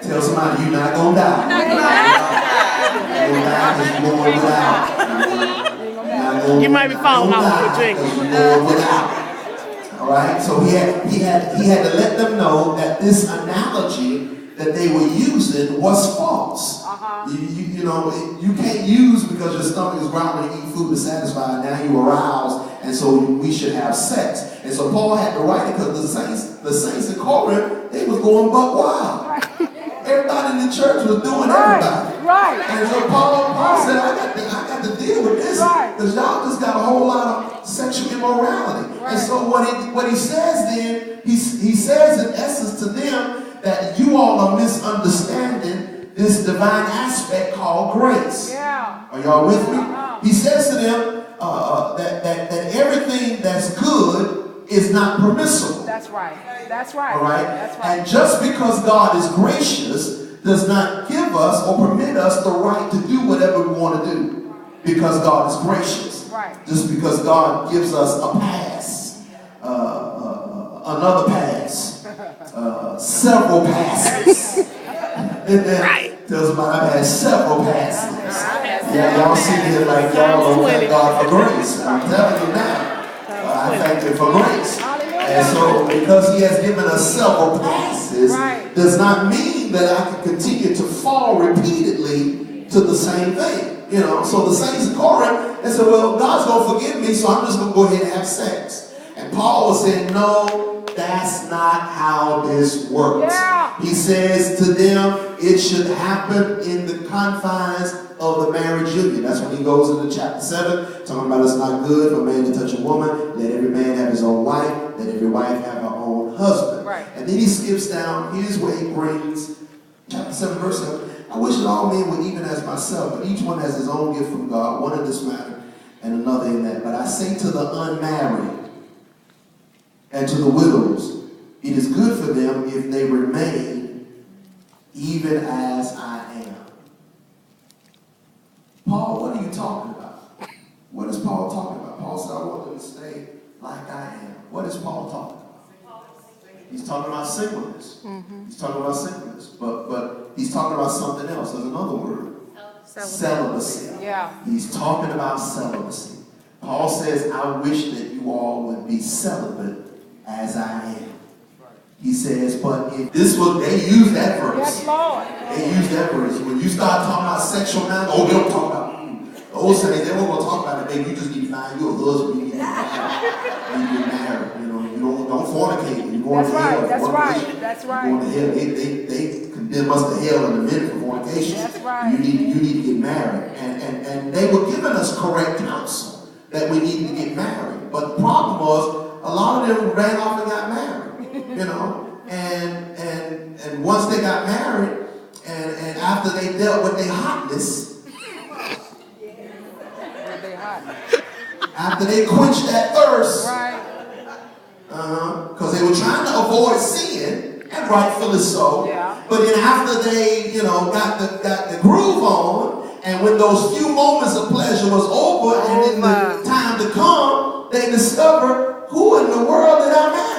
Tell somebody you're not going to die. You're going to die because you're going without. You might be falling off the drink. You're going without. All right? So he had to let them know that this analogy that they were using was false. You know, you can't use because your stomach is growling and eat food to satisfy, and now you aroused, and so we should have sex. And so Paul had to write it because the saints in Corinth, they was going buck wild. Everybody in the church was doing everybody. Right. And so Paul said, I got to deal with this because y'all just got a whole lot of sexual immorality. Right. And so what he says then, he says in essence to them that you all are misunderstanding this divine aspect called grace. Yeah. Are y'all with me? He says to them that everything that's good is not permissible. That's right. That's right. All right? That's right. And just because God is gracious does not give us or permit us the right to do whatever we want to do because God is gracious. Right. Just because God gives us a pass, another pass, several passes. Right. Tells me I've had several passes. Yeah, y'all see it like y'all don't thank God for grace. I'm telling you now. I thank Him for grace. And so because He has given us several passes, does not mean that I can continue to fall repeatedly to the same thing. You know, so the saints in Corinth, they said, well, God's going to forgive me, so I'm just going to go ahead and have sex. And Paul was saying, no, that's not how this works. Yeah. He says to them, it should happen in the confines of the marriage union. That's when he goes into chapter 7, talking about it's not good for a man to touch a woman. Let every man have his own wife. Let every wife have her own husband. Right. And then he skips down. Here's where he brings chapter 7, verse 7. I wish that all men were even as myself, but each one has his own gift from God, one in this matter and another in that. But I say to the unmarried and to the widows, it is good for them if they remain even as I am. Paul, what are you talking about? What is Paul talking about? Paul said, I want them to stay like I am. What is Paul talking about? He's talking about singleness. He's talking about singleness. But he's talking about something else. There's another word. Celibacy. Yeah. He's talking about celibacy. Paul says, I wish that you all would be celibate as I am. He says, but if this was, they use that verse. Yes, Lord. They use that verse. When you start talking about sexual matters, we don't talk about the old saints, they won't talk about it, baby. You just need to find you a husband. You need to get married. You know, you don't fornicate. You're going to hell. That's right. That's right. You're going to hell. They condemn us to hell in a minute for fornication. That's right. You need to get married. And they were giving us correct counsel that we needed to get married. But the problem was, a lot of them ran off and got married. You know, and once they got married, and after they dealt with their hotness, after they quenched that thirst, because they were trying to avoid sin, and rightfully so. Yeah. But then after they, got the groove on, and when those few moments of pleasure was over, and in the time to come, they discovered, who in the world did I marry?